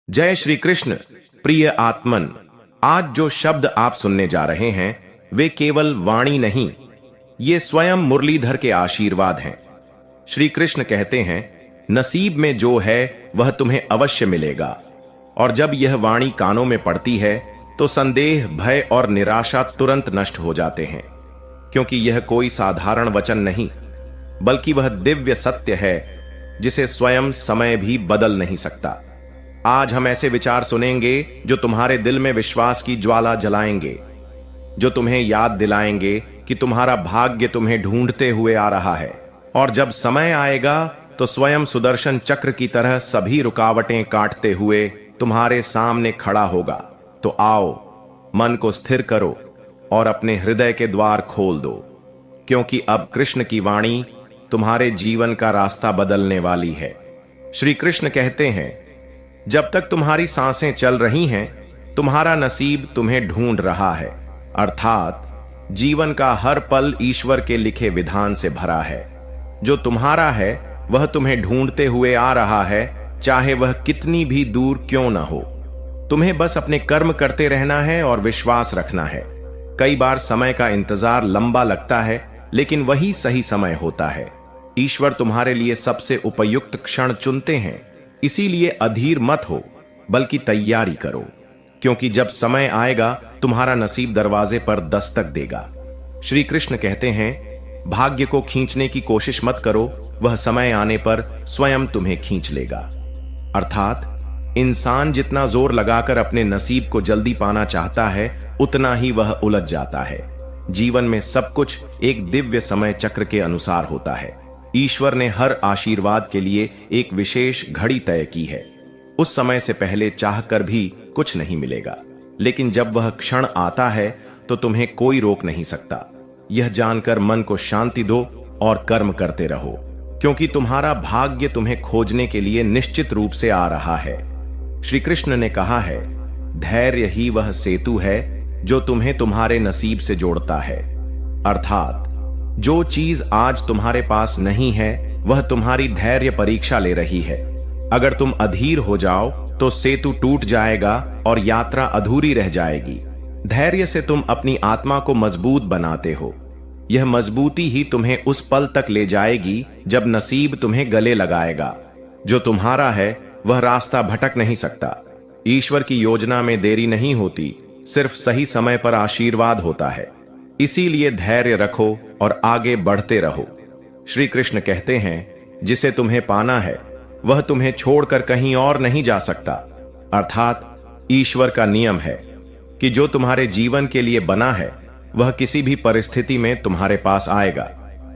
जय श्री कृष्ण। प्रिय आत्मन, आज जो शब्द आप सुनने जा रहे हैं वे केवल वाणी नहीं, ये स्वयं मुरलीधर के आशीर्वाद हैं। श्री कृष्ण कहते हैं, नसीब में जो है वह तुम्हें अवश्य मिलेगा। और जब यह वाणी कानों में पड़ती है तो संदेह, भय और निराशा तुरंत नष्ट हो जाते हैं, क्योंकि यह कोई साधारण वचन नहीं बल्कि वह दिव्य सत्य है जिसे स्वयं समय भी बदल नहीं सकता। आज हम ऐसे विचार सुनेंगे जो तुम्हारे दिल में विश्वास की ज्वाला जलाएंगे, जो तुम्हें याद दिलाएंगे कि तुम्हारा भाग्य तुम्हें ढूंढते हुए आ रहा है। और जब समय आएगा तो स्वयं सुदर्शन चक्र की तरह सभी रुकावटें काटते हुए तुम्हारे सामने खड़ा होगा। तो आओ, मन को स्थिर करो और अपने हृदय के द्वार खोल दो, क्योंकि अब कृष्ण की वाणी तुम्हारे जीवन का रास्ता बदलने वाली है। श्री कृष्ण कहते हैं, जब तक तुम्हारी सांसें चल रही हैं तुम्हारा नसीब तुम्हें ढूंढ रहा है। अर्थात जीवन का हर पल ईश्वर के लिखे विधान से भरा है। जो तुम्हारा है वह तुम्हें ढूंढते हुए आ रहा है, चाहे वह कितनी भी दूर क्यों न हो। तुम्हें बस अपने कर्म करते रहना है और विश्वास रखना है। कई बार समय का इंतजार लंबा लगता है, लेकिन वही सही समय होता है। ईश्वर तुम्हारे लिए सबसे उपयुक्त क्षण चुनते हैं। इसीलिए अधीर मत हो, बल्कि तैयारी करो, क्योंकि जब समय आएगा तुम्हारा नसीब दरवाजे पर दस्तक देगा। श्री कृष्ण कहते हैं, भाग्य को खींचने की कोशिश मत करो, वह समय आने पर स्वयं तुम्हें खींच लेगा। अर्थात इंसान जितना जोर लगाकर अपने नसीब को जल्दी पाना चाहता है, उतना ही वह उलझ जाता है। जीवन में सब कुछ एक दिव्य समय चक्र के अनुसार होता है। ईश्वर ने हर आशीर्वाद के लिए एक विशेष घड़ी तय की है। उस समय से पहले चाहकर भी कुछ नहीं मिलेगा, लेकिन जब वह क्षण आता है तो तुम्हें कोई रोक नहीं सकता। यह जानकर मन को शांति दो और कर्म करते रहो, क्योंकि तुम्हारा भाग्य तुम्हें खोजने के लिए निश्चित रूप से आ रहा है। श्री कृष्ण ने कहा है, धैर्य ही वह सेतु है जो तुम्हें तुम्हारे नसीब से जोड़ता है। अर्थात जो चीज आज तुम्हारे पास नहीं है वह तुम्हारी धैर्य परीक्षा ले रही है। अगर तुम अधीर हो जाओ तो सेतु टूट जाएगा और यात्रा अधूरी रह जाएगी। धैर्य से तुम अपनी आत्मा को मजबूत बनाते हो। यह मजबूती ही तुम्हें उस पल तक ले जाएगी जब नसीब तुम्हें गले लगाएगा। जो तुम्हारा है वह रास्ता भटक नहीं सकता। ईश्वर की योजना में देरी नहीं होती, सिर्फ सही समय पर आशीर्वाद होता है। इसीलिए धैर्य रखो और आगे बढ़ते रहो। श्री कृष्ण कहते हैं, जिसे तुम्हें पाना है वह तुम्हें छोड़कर कहीं और नहीं जा सकता। अर्थात ईश्वर का नियम है कि जो तुम्हारे जीवन के लिए बना है वह किसी भी परिस्थिति में तुम्हारे पास आएगा।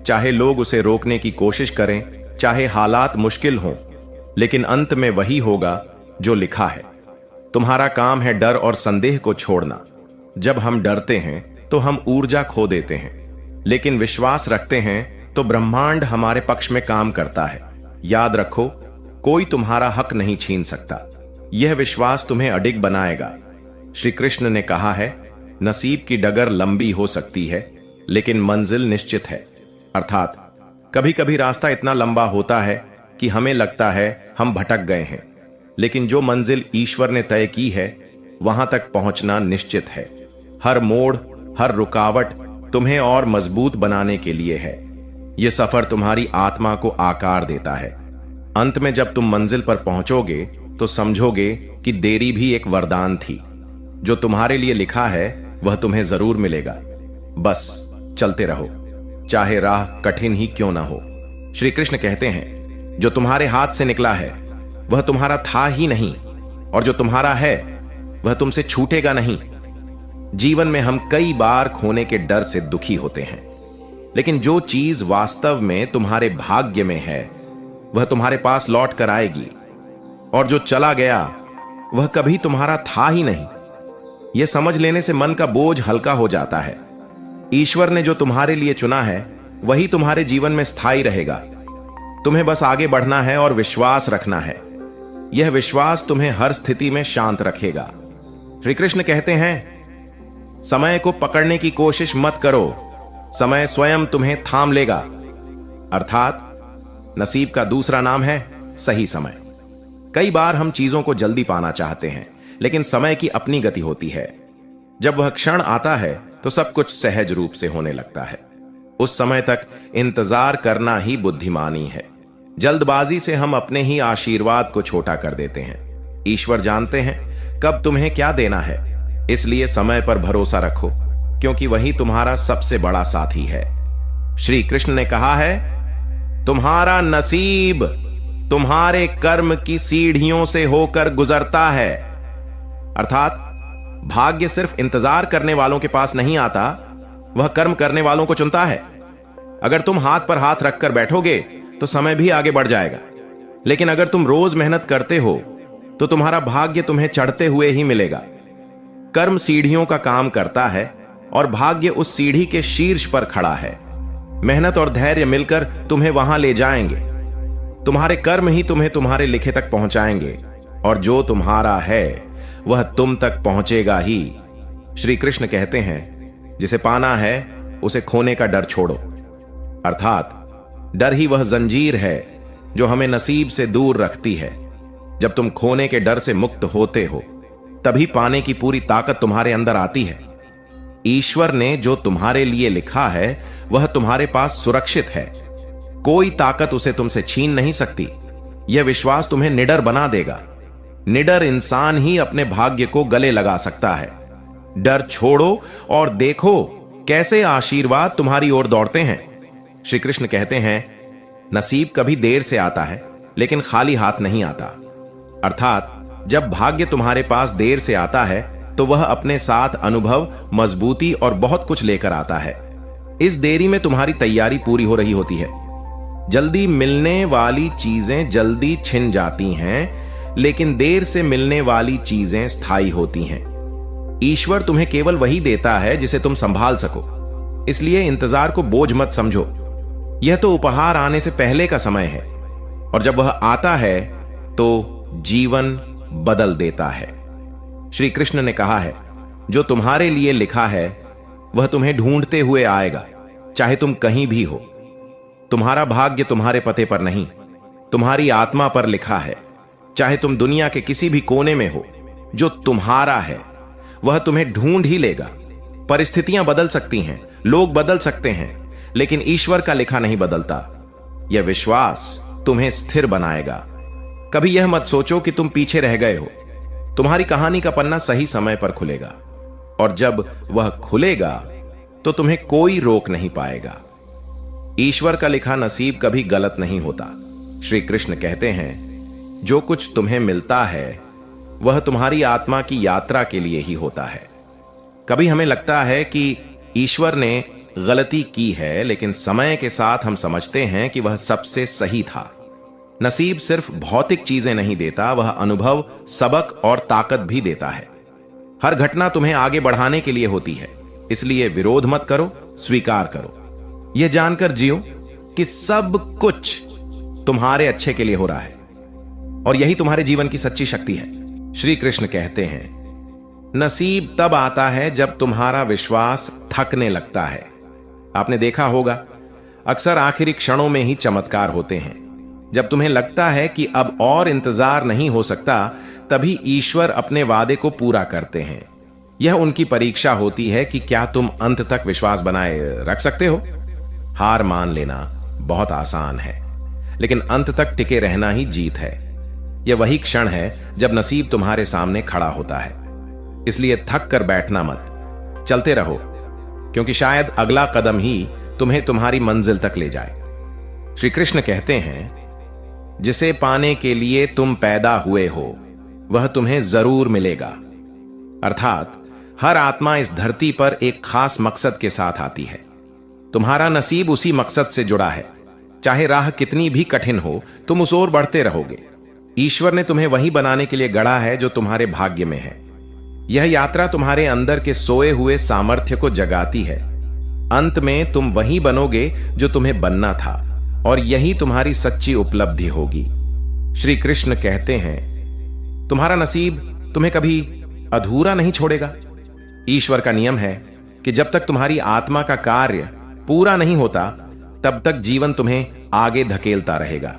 चाहे लोग उसे रोकने की कोशिश करें, चाहे हालात मुश्किल हों, लेकिन अंत में वही होगा जो लिखा है। तुम्हारा काम है डर और संदेह को छोड़ना। जब हम डरते हैं तो हम ऊर्जा खो देते हैं, लेकिन विश्वास रखते हैं तो ब्रह्मांड हमारे पक्ष में काम करता है। याद रखो, कोई तुम्हारा हक नहीं छीन सकता। यह विश्वास तुम्हें अडिग बनाएगा। श्री कृष्ण ने कहा है, नसीब की डगर लंबी हो सकती है लेकिन मंजिल निश्चित है। अर्थात कभी कभी रास्ता इतना लंबा होता है कि हमें लगता है हम भटक गए हैं, लेकिन जो मंजिल ईश्वर ने तय की है वहां तक पहुंचना निश्चित है। हर मोड़, हर रुकावट तुम्हें और मजबूत बनाने के लिए है। यह सफर तुम्हारी आत्मा को आकार देता है। अंत में जब तुम मंजिल पर पहुंचोगे तो समझोगे कि देरी भी एक वरदान थी। जो तुम्हारे लिए लिखा है वह तुम्हें जरूर मिलेगा। बस चलते रहो, चाहे राह कठिन ही क्यों ना हो। श्री कृष्ण कहते हैं, जो तुम्हारे हाथ से निकला है वह तुम्हारा था ही नहीं, और जो तुम्हारा है वह तुमसे छूटेगा नहीं। जीवन में हम कई बार खोने के डर से दुखी होते हैं, लेकिन जो चीज वास्तव में तुम्हारे भाग्य में है वह तुम्हारे पास लौट कर आएगी, और जो चला गया वह कभी तुम्हारा था ही नहीं। यह समझ लेने से मन का बोझ हल्का हो जाता है। ईश्वर ने जो तुम्हारे लिए चुना है वही तुम्हारे जीवन में स्थायी रहेगा। तुम्हें बस आगे बढ़ना है और विश्वास रखना है। यह विश्वास तुम्हें हर स्थिति में शांत रखेगा। श्री कृष्ण कहते हैं, समय को पकड़ने की कोशिश मत करो, समय स्वयं तुम्हें थाम लेगा। अर्थात नसीब का दूसरा नाम है सही समय। कई बार हम चीजों को जल्दी पाना चाहते हैं, लेकिन समय की अपनी गति होती है। जब वह क्षण आता है तो सब कुछ सहज रूप से होने लगता है। उस समय तक इंतजार करना ही बुद्धिमानी है। जल्दबाजी से हम अपने ही आशीर्वाद को छोटा कर देते हैं। ईश्वर जानते हैं कब तुम्हें क्या देना है, इसलिए समय पर भरोसा रखो, क्योंकि वही तुम्हारा सबसे बड़ा साथी है। श्री कृष्ण ने कहा है, तुम्हारा नसीब तुम्हारे कर्म की सीढ़ियों से होकर गुजरता है। अर्थात भाग्य सिर्फ इंतजार करने वालों के पास नहीं आता, वह कर्म करने वालों को चुनता है। अगर तुम हाथ पर हाथ रखकर बैठोगे तो समय भी आगे बढ़ जाएगा, लेकिन अगर तुम रोज मेहनत करते हो तो तुम्हारा भाग्य तुम्हें चढ़ते हुए ही मिलेगा। कर्म सीढ़ियों का काम करता है और भाग्य उस सीढ़ी के शीर्ष पर खड़ा है। मेहनत और धैर्य मिलकर तुम्हें वहां ले जाएंगे। तुम्हारे कर्म ही तुम्हें तुम्हारे लिखे तक पहुंचाएंगे, और जो तुम्हारा है वह तुम तक पहुंचेगा ही। श्री कृष्ण कहते हैं, जिसे पाना है उसे खोने का डर छोड़ो। अर्थात डर ही वह जंजीर है जो हमें नसीब से दूर रखती है। जब तुम खोने के डर से मुक्त होते हो, तभी पाने की पूरी ताकत तुम्हारे अंदर आती है। ईश्वर ने जो तुम्हारे लिए लिखा है वह तुम्हारे पास सुरक्षित है। कोई ताकत उसे तुमसे छीन नहीं सकती। यह विश्वास तुम्हें निडर बना देगा। निडर इंसान ही अपने भाग्य को गले लगा सकता है। डर छोड़ो और देखो कैसे आशीर्वाद तुम्हारी ओर दौड़ते हैं। श्री कृष्ण कहते हैं, नसीब कभी देर से आता है, लेकिन खाली हाथ नहीं आता। अर्थात जब भाग्य तुम्हारे पास देर से आता है तो वह अपने साथ अनुभव, मजबूती और बहुत कुछ लेकर आता है। इस देरी में तुम्हारी तैयारी पूरी हो रही होती है। जल्दी मिलने वाली चीजें जल्दी छिन जाती हैं, लेकिन देर से मिलने वाली चीजें स्थायी होती हैं। ईश्वर तुम्हें केवल वही देता है जिसे तुम संभाल सको, इसलिए इंतजार को बोझ मत समझो। यह तो उपहार आने से पहले का समय है, और जब वह आता है तो जीवन बदल देता है। श्री कृष्ण ने कहा है, जो तुम्हारे लिए लिखा है वह तुम्हें ढूंढते हुए आएगा, चाहे तुम कहीं भी हो। तुम्हारा भाग्य तुम्हारे पते पर नहीं, तुम्हारी आत्मा पर लिखा है। चाहे तुम दुनिया के किसी भी कोने में हो, जो तुम्हारा है वह तुम्हें ढूंढ ही लेगा। परिस्थितियां बदल सकती हैं, लोग बदल सकते हैं, लेकिन ईश्वर का लिखा नहीं बदलता। यह विश्वास तुम्हें स्थिर बनाएगा। कभी यह मत सोचो कि तुम पीछे रह गए हो। तुम्हारी कहानी का पन्ना सही समय पर खुलेगा, और जब वह खुलेगा तो तुम्हें कोई रोक नहीं पाएगा। ईश्वर का लिखा नसीब कभी गलत नहीं होता। श्री कृष्ण कहते हैं, जो कुछ तुम्हें मिलता है वह तुम्हारी आत्मा की यात्रा के लिए ही होता है। कभी हमें लगता है कि ईश्वर ने गलती की है, लेकिन समय के साथ हम समझते हैं कि वह सबसे सही था। नसीब सिर्फ भौतिक चीजें नहीं देता, वह अनुभव, सबक और ताकत भी देता है। हर घटना तुम्हें आगे बढ़ाने के लिए होती है, इसलिए विरोध मत करो, स्वीकार करो। यह जानकर जियो कि सब कुछ तुम्हारे अच्छे के लिए हो रहा है, और यही तुम्हारे जीवन की सच्ची शक्ति है। श्री कृष्ण कहते हैं, नसीब तब आता है जब तुम्हारा विश्वास थकने लगता है। आपने देखा होगा, अक्सर आखिरी क्षणों में ही चमत्कार होते हैं। जब तुम्हें लगता है कि अब और इंतजार नहीं हो सकता, तभी ईश्वर अपने वादे को पूरा करते हैं। यह उनकी परीक्षा होती है कि क्या तुम अंत तक विश्वास बनाए रख सकते हो। हार मान लेना बहुत आसान है, लेकिन अंत तक टिके रहना ही जीत है। यह वही क्षण है जब नसीब तुम्हारे सामने खड़ा होता है। इसलिए थक कर बैठना मत, चलते रहो, क्योंकि शायद अगला कदम ही तुम्हें तुम्हारी मंजिल तक ले जाए। श्री कृष्ण कहते हैं, जिसे पाने के लिए तुम पैदा हुए हो वह तुम्हें जरूर मिलेगा। अर्थात हर आत्मा इस धरती पर एक खास मकसद के साथ आती है। तुम्हारा नसीब उसी मकसद से जुड़ा है। चाहे राह कितनी भी कठिन हो, तुम उस ओर बढ़ते रहोगे। ईश्वर ने तुम्हें वही बनाने के लिए गढ़ा है जो तुम्हारे भाग्य में है। यह यात्रा तुम्हारे अंदर के सोए हुए सामर्थ्य को जगाती है। अंत में तुम वही बनोगे जो तुम्हें बनना था, और यही तुम्हारी सच्ची उपलब्धि होगी। श्री कृष्ण कहते हैं, तुम्हारा नसीब तुम्हें कभी अधूरा नहीं छोड़ेगा। ईश्वर का नियम है कि जब तक तुम्हारी आत्मा का कार्य पूरा नहीं होता, तब तक जीवन तुम्हें आगे धकेलता रहेगा।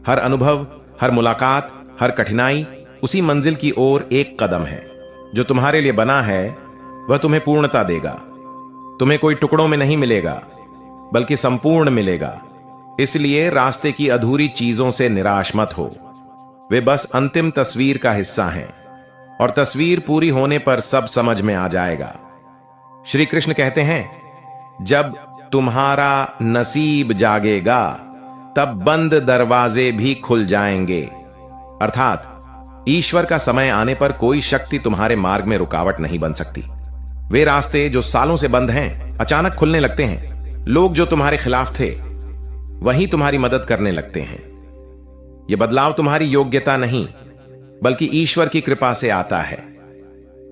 हर अनुभव, हर मुलाकात, हर कठिनाई उसी मंजिल की ओर एक कदम है। जो तुम्हारे लिए बना है वह तुम्हें पूर्णता देगा। तुम्हें कोई टुकड़ों में नहीं मिलेगा, बल्कि संपूर्ण मिलेगा। इसलिए रास्ते की अधूरी चीजों से निराश मत हो। वे बस अंतिम तस्वीर का हिस्सा हैं, और तस्वीर पूरी होने पर सब समझ में आ जाएगा। श्री कृष्ण कहते हैं, जब तुम्हारा नसीब जागेगा तब बंद दरवाजे भी खुल जाएंगे। अर्थात ईश्वर का समय आने पर कोई शक्ति तुम्हारे मार्ग में रुकावट नहीं बन सकती। वे रास्ते जो सालों से बंद हैं अचानक खुलने लगते हैं। लोग जो तुम्हारे खिलाफ थे वही तुम्हारी मदद करने लगते हैं। यह बदलाव तुम्हारी योग्यता नहीं, बल्कि ईश्वर की कृपा से आता है।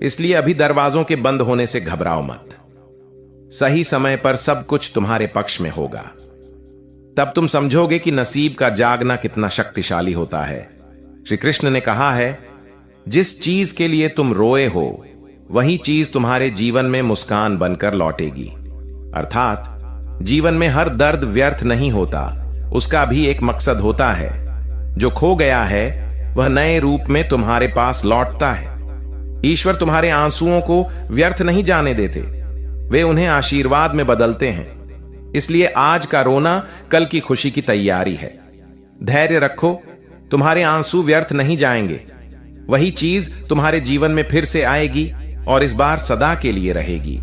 इसलिए अभी दरवाजों के बंद होने से घबराओ मत। सही समय पर सब कुछ तुम्हारे पक्ष में होगा। तब तुम समझोगे कि नसीब का जागना कितना शक्तिशाली होता है। श्री कृष्ण ने कहा है, जिस चीज के लिए तुम रोए हो वही चीज तुम्हारे जीवन में मुस्कान बनकर लौटेगी। अर्थात जीवन में हर दर्द व्यर्थ नहीं होता, उसका भी एक मकसद होता है। जो खो गया है वह नए रूप में तुम्हारे पास लौटता है। ईश्वर तुम्हारे आंसुओं को व्यर्थ नहीं जाने देते, वे उन्हें आशीर्वाद में बदलते हैं। इसलिए आज का रोना कल की खुशी की तैयारी है। धैर्य रखो, तुम्हारे आंसू व्यर्थ नहीं जाएंगे। वही चीज तुम्हारे जीवन में फिर से आएगी और इस बार सदा के लिए रहेगी।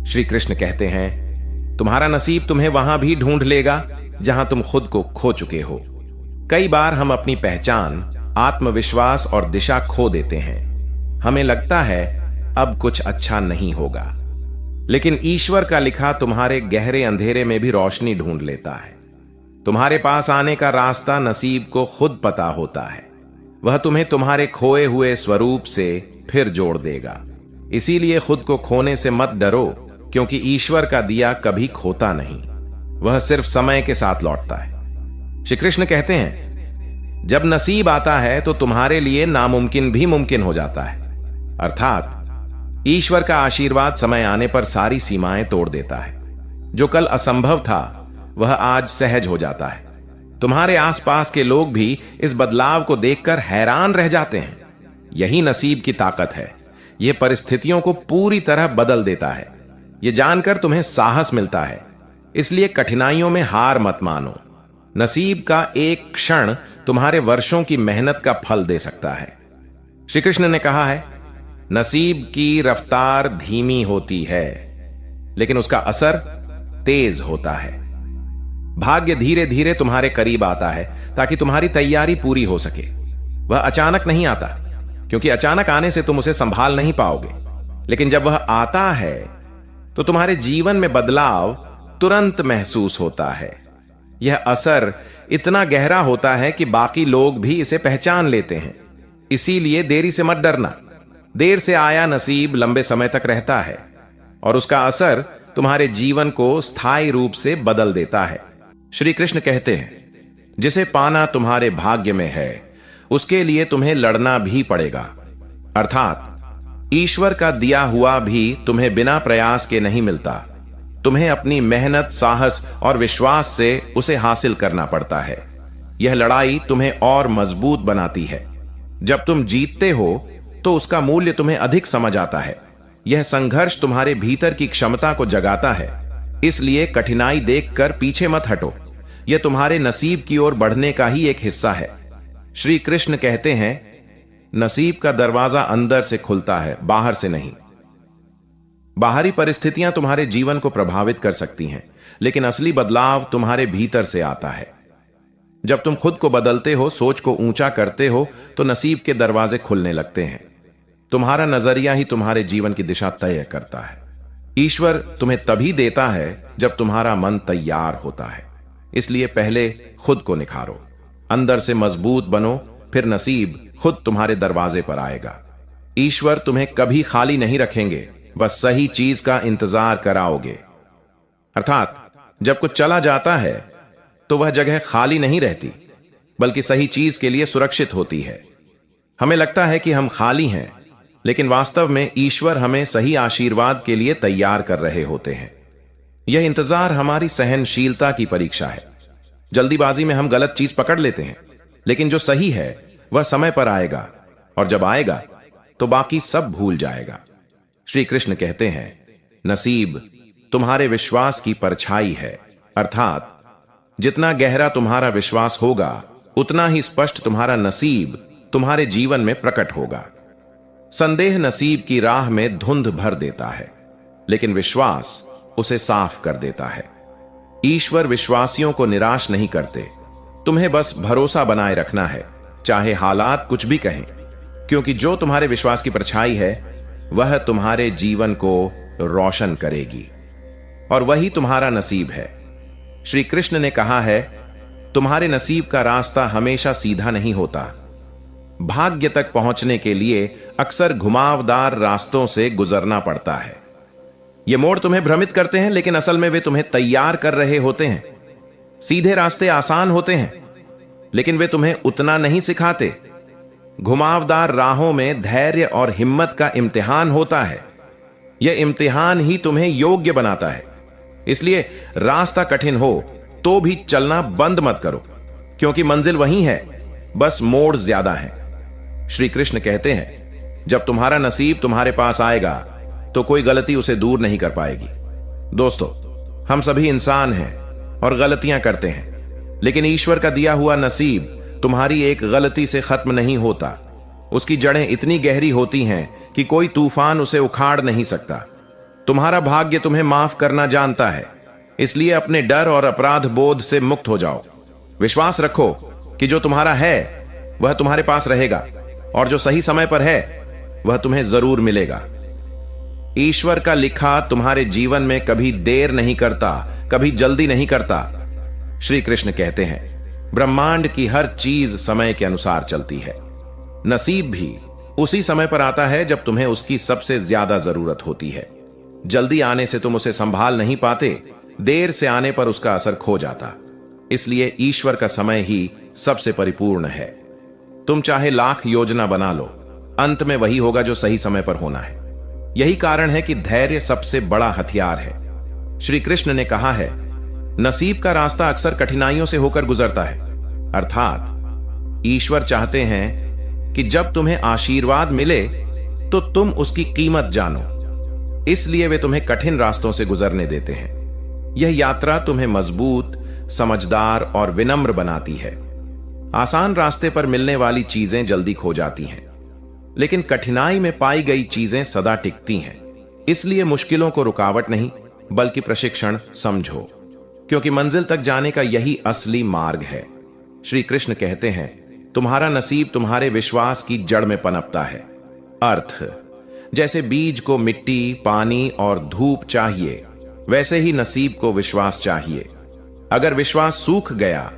श्री कृष्ण कहते हैं, तुम्हारा नसीब तुम्हें वहां भी ढूंढ लेगा जहां तुम खुद को खो चुके हो। कई बार हम अपनी पहचान, आत्मविश्वास और दिशा खो देते हैं। हमें लगता है अब कुछ अच्छा नहीं होगा, लेकिन ईश्वर का लिखा तुम्हारे गहरे अंधेरे में भी रोशनी ढूंढ लेता है। तुम्हारे पास आने का रास्ता नसीब को खुद पता होता है। वह तुम्हें तुम्हारे खोए हुए स्वरूप से फिर जोड़ देगा। इसीलिए खुद को खोने से मत डरो, क्योंकि ईश्वर का दिया कभी खोता नहीं, वह सिर्फ समय के साथ लौटता है। श्री कृष्ण कहते हैं, जब नसीब आता है तो तुम्हारे लिए नामुमकिन भी मुमकिन हो जाता है। अर्थात ईश्वर का आशीर्वाद समय आने पर सारी सीमाएं तोड़ देता है। जो कल असंभव था वह आज सहज हो जाता है। तुम्हारे आसपास के लोग भी इस बदलाव को देखकर हैरान रह जाते हैं। यही नसीब की ताकत है। यह परिस्थितियों को पूरी तरह बदल देता है। यह जानकर तुम्हें साहस मिलता है। इसलिए कठिनाइयों में हार मत मानो। नसीब का एक क्षण तुम्हारे वर्षों की मेहनत का फल दे सकता है। श्री कृष्ण ने कहा है, नसीब की रफ्तार धीमी होती है, लेकिन उसका असर तेज होता है। भाग्य धीरे धीरे तुम्हारे करीब आता है ताकि तुम्हारी तैयारी पूरी हो सके। वह अचानक नहीं आता, क्योंकि अचानक आने से तुम उसे संभाल नहीं पाओगे। लेकिन जब वह आता है तो तुम्हारे जीवन में बदलाव तुरंत महसूस होता है। यह असर इतना गहरा होता है कि बाकी लोग भी इसे पहचान लेते हैं। इसीलिए देरी से मत डरना। देर से आया नसीब लंबे समय तक रहता है, और उसका असर तुम्हारे जीवन को स्थायी रूप से बदल देता है। श्री कृष्ण कहते हैं, जिसे पाना तुम्हारे भाग्य में है उसके लिए तुम्हें लड़ना भी पड़ेगा। अर्थात ईश्वर का दिया हुआ भी तुम्हें बिना प्रयास के नहीं मिलता। तुम्हें अपनी मेहनत, साहस और विश्वास से उसे हासिल करना पड़ता है। यह लड़ाई तुम्हें और मजबूत बनाती है। जब तुम जीतते हो तो उसका मूल्य तुम्हें अधिक समझ आता है। यह संघर्ष तुम्हारे भीतर की क्षमता को जगाता है। इसलिए कठिनाई देखकर पीछे मत हटो। यह तुम्हारे नसीब की ओर बढ़ने का ही एक हिस्सा है। श्री कृष्ण कहते हैं, नसीब का दरवाजा अंदर से खुलता है, बाहर से नहीं। बाहरी परिस्थितियां तुम्हारे जीवन को प्रभावित कर सकती हैं, लेकिन असली बदलाव तुम्हारे भीतर से आता है। जब तुम खुद को बदलते हो, सोच को ऊंचा करते हो, तो नसीब के दरवाजे खुलने लगते हैं। तुम्हारा नजरिया ही तुम्हारे जीवन की दिशा तय करता है। ईश्वर तुम्हें तभी देता है जब तुम्हारा मन तैयार होता है। इसलिए पहले खुद को निखारो, अंदर से मजबूत बनो, फिर नसीब खुद तुम्हारे दरवाजे पर आएगा। ईश्वर तुम्हें कभी खाली नहीं रखेंगे, बस सही चीज का इंतजार कराओगे। अर्थात जब कुछ चला जाता है तो वह जगह खाली नहीं रहती, बल्कि सही चीज के लिए सुरक्षित होती है। हमें लगता है कि हम खाली हैं, लेकिन वास्तव में ईश्वर हमें सही आशीर्वाद के लिए तैयार कर रहे होते हैं। यह इंतजार हमारी सहनशीलता की परीक्षा है। जल्दीबाजी में हम गलत चीज पकड़ लेते हैं, लेकिन जो सही है वह समय पर आएगा, और जब आएगा तो बाकी सब भूल जाएगा। श्री कृष्ण कहते हैं, नसीब तुम्हारे विश्वास की परछाई है, अर्थात जितना गहरा तुम्हारा विश्वास होगा उतना ही स्पष्ट तुम्हारा नसीब तुम्हारे जीवन में प्रकट होगा। संदेह नसीब की राह में धुंध भर देता है, लेकिन विश्वास उसे साफ कर देता है। ईश्वर विश्वासियों को निराश नहीं करते। तुम्हें बस भरोसा बनाए रखना है, चाहे हालात कुछ भी कहें, क्योंकि जो तुम्हारे विश्वास की परछाई है वह तुम्हारे जीवन को रोशन करेगी, और वही तुम्हारा नसीब है। श्री कृष्ण ने कहा है, तुम्हारे नसीब का रास्ता हमेशा सीधा नहीं होता। भाग्य तक पहुंचने के लिए अक्सर घुमावदार रास्तों से गुजरना पड़ता है। ये मोड़ तुम्हें भ्रमित करते हैं, लेकिन असल में वे तुम्हें तैयार कर रहे होते हैं। सीधे रास्ते आसान होते हैं, लेकिन वे तुम्हें उतना नहीं सिखाते। घुमावदार राहों में धैर्य और हिम्मत का इम्तिहान होता है। यह इम्तिहान ही तुम्हें योग्य बनाता है। इसलिए रास्ता कठिन हो तो भी चलना बंद मत करो, क्योंकि मंजिल वही है, बस मोड़ ज्यादा है। श्री कृष्ण कहते हैं, जब तुम्हारा नसीब तुम्हारे पास आएगा तो कोई गलती उसे दूर नहीं कर पाएगी। दोस्तों, हम सभी इंसान हैं और गलतियां करते हैं, लेकिन ईश्वर का दिया हुआ नसीब तुम्हारी एक गलती से खत्म नहीं होता। उसकी जड़ें इतनी गहरी होती हैं कि कोई तूफान उसे उखाड़ नहीं सकता। तुम्हारा भाग्य तुम्हें माफ करना जानता है, इसलिए अपने डर और अपराध बोध से मुक्त हो जाओ। विश्वास रखो कि जो तुम्हारा है वह तुम्हारे पास रहेगा, और जो सही समय पर है वह तुम्हें जरूर मिलेगा। ईश्वर का लिखा तुम्हारे जीवन में कभी देर नहीं करता, कभी जल्दी नहीं करता। श्री कृष्ण कहते हैं, ब्रह्मांड की हर चीज समय के अनुसार चलती है। नसीब भी उसी समय पर आता है जब तुम्हें उसकी सबसे ज्यादा जरूरत होती है। जल्दी आने से तुम उसे संभाल नहीं पाते, देर से आने पर उसका असर खो जाता। इसलिए ईश्वर का समय ही सबसे परिपूर्ण है। तुम चाहे लाख योजना बना लो, अंत में वही होगा जो सही समय पर होना है। यही कारण है कि धैर्य सबसे बड़ा हथियार है। श्री कृष्ण ने कहा है, नसीब का रास्ता अक्सर कठिनाइयों से होकर गुजरता है, अर्थात ईश्वर चाहते हैं कि जब तुम्हें आशीर्वाद मिले तो तुम उसकी कीमत जानो। इसलिए वे तुम्हें कठिन रास्तों से गुजरने देते हैं। यह यात्रा तुम्हें मजबूत, समझदार और विनम्र बनाती है। आसान रास्ते पर मिलने वाली चीजें जल्दी खो जाती हैं, लेकिन कठिनाई में पाई गई चीजें सदा टिकती हैं। इसलिए मुश्किलों को रुकावट नहीं बल्कि प्रशिक्षण समझो, क्योंकि मंजिल तक जाने का यही असली मार्ग है। श्री कृष्ण कहते हैं, तुम्हारा नसीब तुम्हारे विश्वास की जड़ में पनपता है। अर्थ, जैसे बीज को मिट्टी, पानी और धूप चाहिए, वैसे ही नसीब को विश्वास चाहिए। अगर विश्वास सूख गया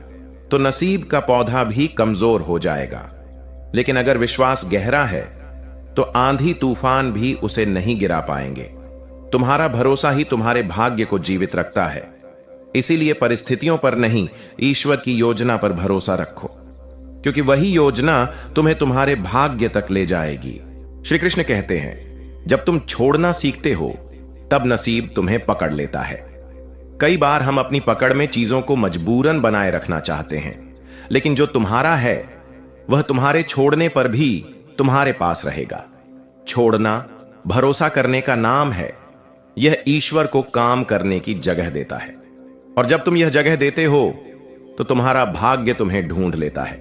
तो नसीब का पौधा भी कमजोर हो जाएगा, लेकिन अगर विश्वास गहरा है तो आंधी तूफान भी उसे नहीं गिरा पाएंगे। तुम्हारा भरोसा ही तुम्हारे भाग्य को जीवित रखता है। इसीलिए परिस्थितियों पर नहीं, ईश्वर की योजना पर भरोसा रखो, क्योंकि वही योजना तुम्हें तुम्हारे भाग्य तक ले जाएगी। श्री कृष्ण कहते हैं, जब तुम छोड़ना सीखते हो तब नसीब तुम्हें पकड़ लेता है। कई बार हम अपनी पकड़ में चीजों को मजबूरन बनाए रखना चाहते हैं, लेकिन जो तुम्हारा है वह तुम्हारे छोड़ने पर भी तुम्हारे पास रहेगा। छोड़ना भरोसा करने का नाम है। यह ईश्वर को काम करने की जगह देता है, और जब तुम यह जगह देते हो तो तुम्हारा भाग्य तुम्हें ढूंढ लेता है।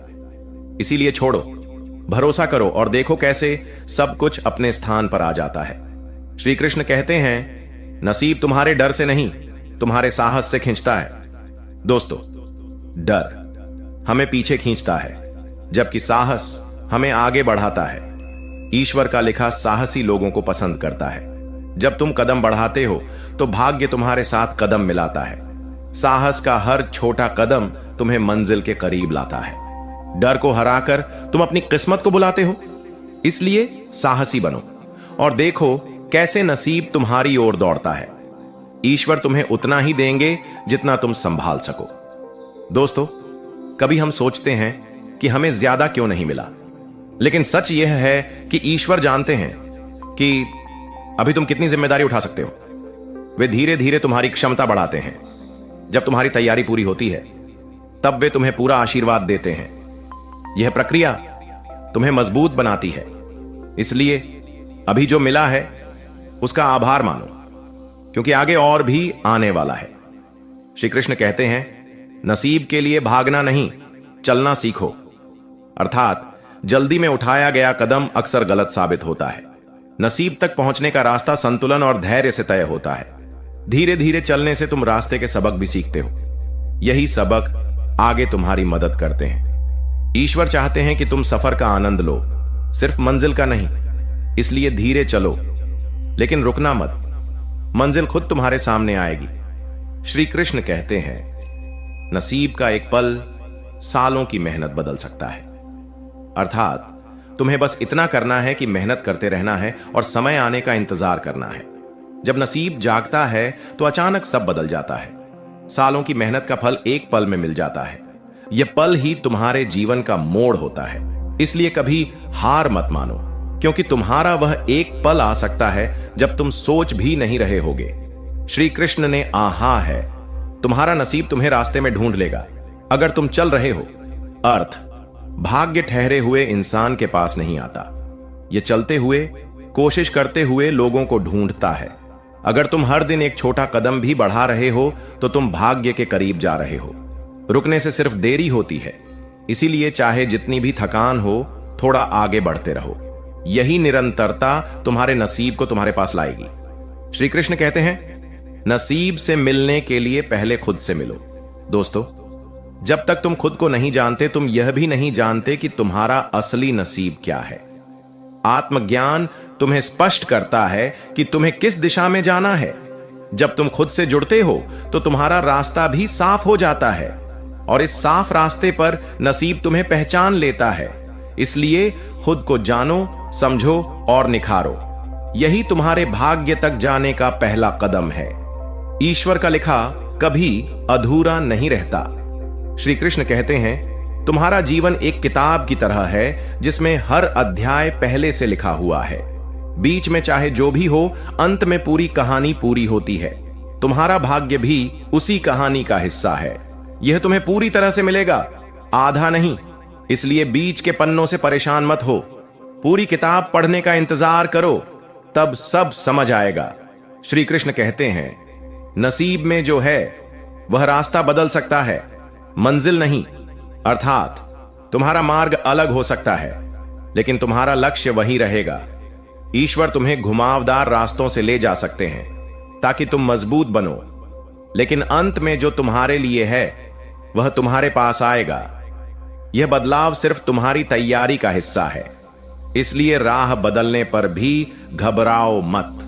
इसीलिए छोड़ो, भरोसा करो और देखो कैसे सब कुछ अपने स्थान पर आ जाता है। श्री कृष्ण कहते हैं, नसीब तुम्हारे डर से नहीं, तुम्हारे साहस से खींचता है। दोस्तों, डर हमें पीछे खींचता है, जबकि साहस हमें आगे बढ़ाता है। ईश्वर का लिखा साहसी लोगों को पसंद करता है। जब तुम कदम बढ़ाते हो तो भाग्य तुम्हारे साथ कदम मिलाता है। साहस का हर छोटा कदम तुम्हें मंजिल के करीब लाता है। डर को हराकर तुम अपनी किस्मत को बुलाते हो। इसलिए साहसी बनो और देखो कैसे नसीब तुम्हारी ओर दौड़ता है। ईश्वर तुम्हें उतना ही देंगे जितना तुम संभाल सको। दोस्तों, कभी हम सोचते हैं कि हमें ज्यादा क्यों नहीं मिला, लेकिन सच यह है कि ईश्वर जानते हैं कि अभी तुम कितनी जिम्मेदारी उठा सकते हो। वे धीरे धीरे तुम्हारी क्षमता बढ़ाते हैं। जब तुम्हारी तैयारी पूरी होती है तब वे तुम्हें पूरा आशीर्वाद देते हैं। यह प्रक्रिया तुम्हें मजबूत बनाती है। इसलिए अभी जो मिला है उसका आभार मानो, क्योंकि आगे और भी आने वाला है। श्री कृष्ण कहते हैं, नसीब के लिए भागना नहीं, चलना सीखो। अर्थात जल्दी में उठाया गया कदम अक्सर गलत साबित होता है। नसीब तक पहुंचने का रास्ता संतुलन और धैर्य से तय होता है। धीरे धीरे चलने से तुम रास्ते के सबक भी सीखते हो। यही सबक आगे तुम्हारी मदद करते हैं। ईश्वर चाहते हैं कि तुम सफर का आनंद लो, सिर्फ मंजिल का नहीं। इसलिए धीरे चलो, लेकिन रुकना मत। मंजिल खुद तुम्हारे सामने आएगी। श्री कृष्ण कहते हैं, नसीब का एक पल सालों की मेहनत बदल सकता है। अर्थात तुम्हें बस इतना करना है कि मेहनत करते रहना है और समय आने का इंतजार करना है। जब नसीब जागता है तो अचानक सब बदल जाता है। सालों की मेहनत का फल एक पल में मिल जाता है। यह पल ही तुम्हारे जीवन का मोड़ होता है। इसलिए कभी हार मत मानो, क्योंकि तुम्हारा वह एक पल आ सकता है जब तुम सोच भी नहीं रहे होगे। श्री कृष्ण ने आहा है, तुम्हारा नसीब तुम्हें रास्ते में ढूंढ लेगा अगर तुम चल रहे हो। अर्थ, भाग्य ठहरे हुए इंसान के पास नहीं आता, यह चलते हुए, कोशिश करते हुए लोगों को ढूंढता है। अगर तुम हर दिन एक छोटा कदम भी बढ़ा रहे हो तो तुम भाग्य के करीब जा रहे हो। रुकने से सिर्फ देरी होती है। इसीलिए चाहे जितनी भी थकान हो, थोड़ा आगे बढ़ते रहो। यही निरंतरता तुम्हारे नसीब को तुम्हारे पास लाएगी। श्री कृष्ण कहते हैं, नसीब से मिलने के लिए पहले खुद से मिलो। दोस्तों, जब तक तुम खुद को नहीं जानते, तुम यह भी नहीं जानते कि तुम्हारा असली नसीब क्या है। आत्मज्ञान तुम्हें स्पष्ट करता है कि तुम्हें किस दिशा में जाना है। जब तुम खुद से जुड़ते हो तो तुम्हारा रास्ता भी साफ हो जाता है, और इस साफ रास्ते पर नसीब तुम्हें पहचान लेता है। इसलिए खुद को जानो, समझो और निखारो। यही तुम्हारे भाग्य तक जाने का पहला कदम है। ईश्वर का लिखा कभी अधूरा नहीं रहता। श्री कृष्ण कहते हैं, तुम्हारा जीवन एक किताब की तरह है जिसमें हर अध्याय पहले से लिखा हुआ है। बीच में चाहे जो भी हो, अंत में पूरी कहानी पूरी होती है। तुम्हारा भाग्य भी उसी कहानी का हिस्सा है। यह तुम्हें पूरी तरह से मिलेगा, आधा नहीं। इसलिए बीच के पन्नों से परेशान मत हो। पूरी किताब पढ़ने का इंतजार करो, तब सब समझ आएगा। श्री कृष्ण कहते हैं, नसीब में जो है वह रास्ता बदल सकता है, मंजिल नहीं। अर्थात तुम्हारा मार्ग अलग हो सकता है, लेकिन तुम्हारा लक्ष्य वही रहेगा। ईश्वर तुम्हें घुमावदार रास्तों से ले जा सकते हैं ताकि तुम मजबूत बनो, लेकिन अंत में जो तुम्हारे लिए है वह तुम्हारे पास आएगा। यह बदलाव सिर्फ तुम्हारी तैयारी का हिस्सा है। इसलिए राह बदलने पर भी घबराओ मत,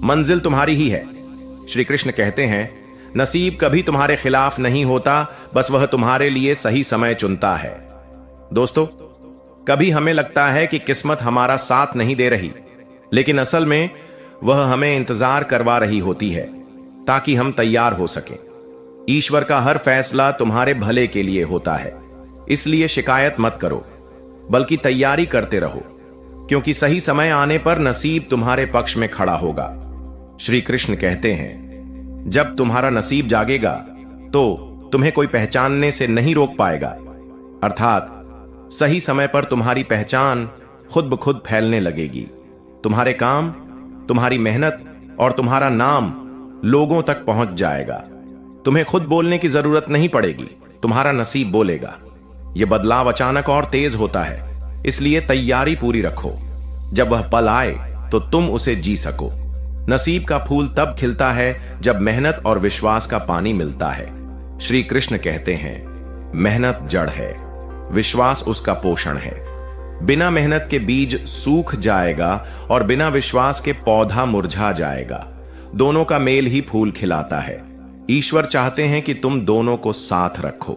मंजिल तुम्हारी ही है। श्री कृष्ण कहते हैं, नसीब कभी तुम्हारे खिलाफ नहीं होता, बस वह तुम्हारे लिए सही समय चुनता है। दोस्तों, कभी हमें लगता है कि किस्मत हमारा साथ नहीं दे रही, लेकिन असल में वह हमें इंतजार करवा रही होती है ताकि हम तैयार हो सकें। ईश्वर का हर फैसला तुम्हारे भले के लिए होता है। इसलिए शिकायत मत करो, बल्कि तैयारी करते रहो, क्योंकि सही समय आने पर नसीब तुम्हारे पक्ष में खड़ा होगा। श्री कृष्ण कहते हैं, जब तुम्हारा नसीब जागेगा तो तुम्हें कोई पहचानने से नहीं रोक पाएगा। अर्थात सही समय पर तुम्हारी पहचान खुद ब खुद फैलने लगेगी। तुम्हारे काम, तुम्हारी मेहनत और तुम्हारा नाम लोगों तक पहुंच जाएगा। तुम्हें खुद बोलने की जरूरत नहीं पड़ेगी, तुम्हारा नसीब बोलेगा। यह बदलाव अचानक और तेज होता है, इसलिए तैयारी पूरी रखो। जब वह पल आए तो तुम उसे जी सको। नसीब का फूल तब खिलता है जब मेहनत और विश्वास का पानी मिलता है। श्री कृष्ण कहते हैं, मेहनत जड़ है, विश्वास उसका पोषण है। बिना मेहनत के बीज सूख जाएगा और बिना विश्वास के पौधा मुरझा जाएगा। दोनों का मेल ही फूल खिलाता है। ईश्वर चाहते हैं कि तुम दोनों को साथ रखो।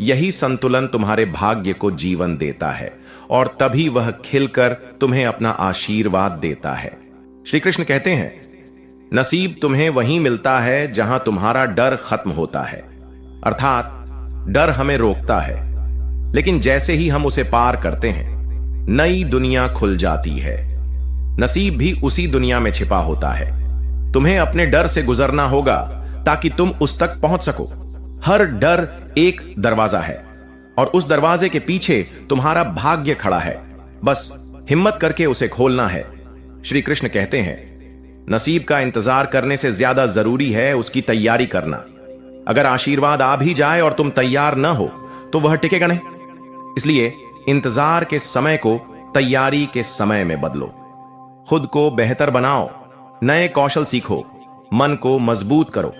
यही संतुलन तुम्हारे भाग्य को जीवन देता है, और तभी वह खिलकर तुम्हें अपना आशीर्वाद देता है। श्री कृष्ण कहते हैं, नसीब तुम्हें वहीं मिलता है जहां तुम्हारा डर खत्म होता है। अर्थात डर हमें रोकता है, लेकिन जैसे ही हम उसे पार करते हैं, नई दुनिया खुल जाती है। नसीब भी उसी दुनिया में छिपा होता है। तुम्हें अपने डर से गुजरना होगा ताकि तुम उस तक पहुंच सको। हर डर एक दरवाजा है, और उस दरवाजे के पीछे तुम्हारा भाग्य खड़ा है। बस हिम्मत करके उसे खोलना है। श्री कृष्ण कहते हैं, नसीब का इंतजार करने से ज्यादा जरूरी है उसकी तैयारी करना। अगर आशीर्वाद आ भी जाए और तुम तैयार न हो तो वह टिकेगा नहीं। इसलिए इंतजार के समय को तैयारी के समय में बदलो। खुद को बेहतर बनाओ, नए कौशल सीखो, मन को मजबूत करो।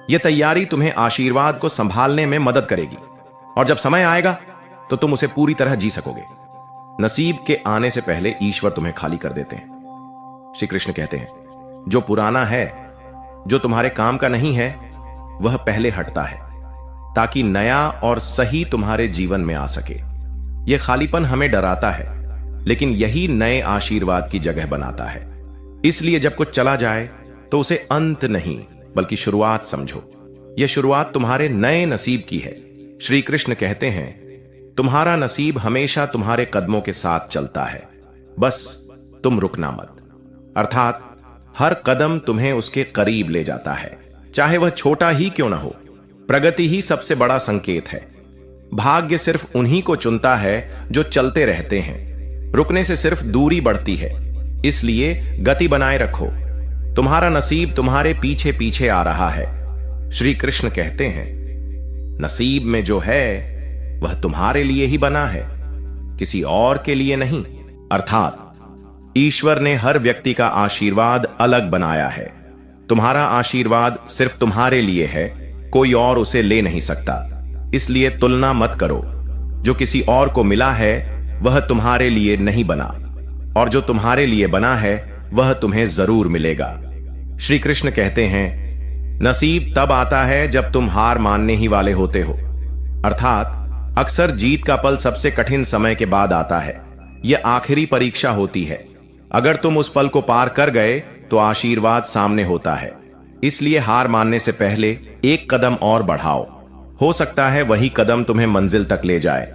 यह तैयारी तुम्हें आशीर्वाद को संभालने में मदद करेगी और जब समय आएगा तो तुम उसे पूरी तरह जी सकोगे। नसीब के आने से पहले ईश्वर तुम्हें खाली कर देते हैं। श्री कृष्ण कहते हैं, जो पुराना है, जो तुम्हारे काम का नहीं है, वह पहले हटता है ताकि नया और सही तुम्हारे जीवन में आ सके। यह खालीपन हमें डराता है, लेकिन यही नए आशीर्वाद की जगह बनाता है। इसलिए जब कुछ चला जाए तो उसे अंत नहीं बल्कि शुरुआत समझो। यह शुरुआत तुम्हारे नए नसीब की है। श्री कृष्ण कहते हैं, तुम्हारा नसीब हमेशा तुम्हारे कदमों के साथ चलता है, बस तुम रुकना मत। अर्थात हर कदम तुम्हें उसके करीब ले जाता है, चाहे वह छोटा ही क्यों ना हो। प्रगति ही सबसे बड़ा संकेत है। भाग्य सिर्फ उन्हीं को चुनता है जो चलते रहते हैं। रुकने से सिर्फ दूरी बढ़ती है। इसलिए गति बनाए रखो। तुम्हारा नसीब तुम्हारे पीछे पीछे आ रहा है। श्री कृष्ण कहते हैं, नसीब में जो है वह तुम्हारे लिए ही बना है, किसी और के लिए नहीं। अर्थात ईश्वर ने हर व्यक्ति का आशीर्वाद अलग बनाया है। तुम्हारा आशीर्वाद सिर्फ तुम्हारे लिए है, कोई और उसे ले नहीं सकता। इसलिए तुलना मत करो। जो किसी और को मिला है वह तुम्हारे लिए नहीं बना, और जो तुम्हारे लिए बना है वह तुम्हें जरूर मिलेगा। श्री कृष्ण कहते हैं, नसीब तब आता है जब तुम हार मानने ही वाले होते हो। अर्थात अक्सर जीत का पल सबसे कठिन समय के बाद आता है। यह आखिरी परीक्षा होती है। अगर तुम उस पल को पार कर गए तो आशीर्वाद सामने होता है। इसलिए हार मानने से पहले एक कदम और बढ़ाओ। हो सकता है वही कदम तुम्हें मंजिल तक ले जाए।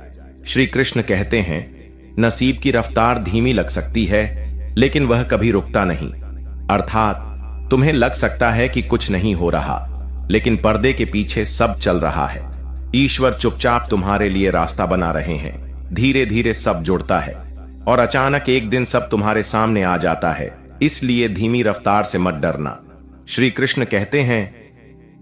श्री कृष्ण कहते हैं, नसीब की रफ्तार धीमी लग सकती है, लेकिन वह कभी रुकता नहीं। अर्थात तुम्हें लग सकता है कि कुछ नहीं हो रहा, लेकिन पर्दे के पीछे सब चल रहा है। ईश्वर चुपचाप तुम्हारे लिए रास्ता बना रहे हैं। धीरे धीरे सब जुड़ता है और अचानक एक दिन सब तुम्हारे सामने आ जाता है। इसलिए धीमी रफ्तार से मत डरना। श्री कृष्ण कहते हैं,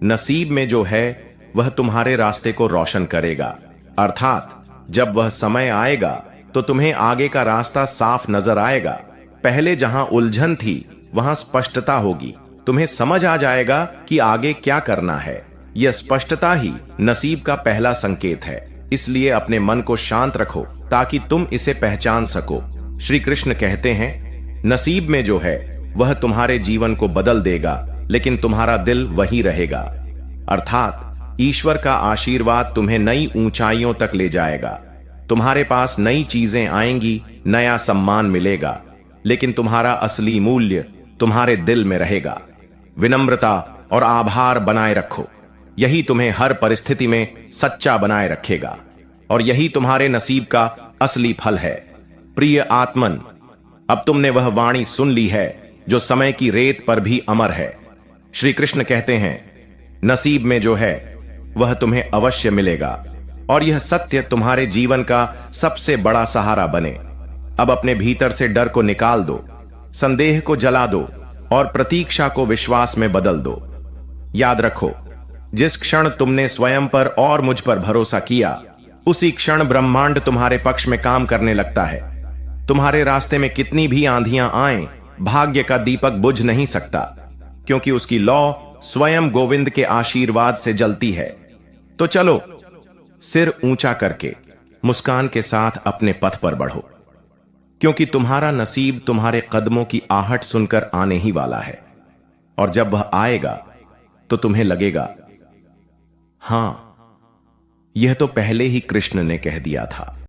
नसीब में जो है वह तुम्हारे रास्ते को रोशन करेगा। अर्थात जब वह समय आएगा तो तुम्हें आगे का रास्ता साफ नजर आएगा। पहले जहां उलझन थी वहां स्पष्टता होगी। तुम्हें समझ आ जाएगा कि आगे क्या करना है। यह स्पष्टता ही नसीब का पहला संकेत है। इसलिए अपने मन को शांत रखो ताकि तुम इसे पहचान सको। श्री कृष्ण कहते हैं, नसीब में जो है वह तुम्हारे जीवन को बदल देगा, लेकिन तुम्हारा दिल वही रहेगा। अर्थात ईश्वर का आशीर्वाद तुम्हें नई ऊंचाइयों तक ले जाएगा। तुम्हारे पास नई चीजें आएंगी, नया सम्मान मिलेगा, लेकिन तुम्हारा असली मूल्य तुम्हारे दिल में रहेगा। विनम्रता और आभार बनाए रखो। यही तुम्हें हर परिस्थिति में सच्चा बनाए रखेगा, और यही तुम्हारे नसीब का असली फल है। प्रिय आत्मन, अब तुमने वह वाणी सुन ली है जो समय की रेत पर भी अमर है। श्री कृष्ण कहते हैं, नसीब में जो है वह तुम्हें अवश्य मिलेगा, और यह सत्य तुम्हारे जीवन का सबसे बड़ा सहारा बने। अब अपने भीतर से डर को निकाल दो, संदेह को जला दो और प्रतीक्षा को विश्वास में बदल दो। याद रखो, जिस क्षण तुमने स्वयं पर और मुझ पर भरोसा किया, उसी क्षण ब्रह्मांड तुम्हारे पक्ष में काम करने लगता है। तुम्हारे रास्ते में कितनी भी आंधियां आएं, भाग्य का दीपक बुझ नहीं सकता, क्योंकि उसकी लौ स्वयं गोविंद के आशीर्वाद से जलती है। तो चलो, सिर ऊंचा करके मुस्कान के साथ अपने पथ पर बढ़ो, क्योंकि तुम्हारा नसीब तुम्हारे कदमों की आहट सुनकर आने ही वाला है। और जब वह आएगा तो तुम्हें लगेगा, हां, यह तो पहले ही कृष्ण ने कह दिया था।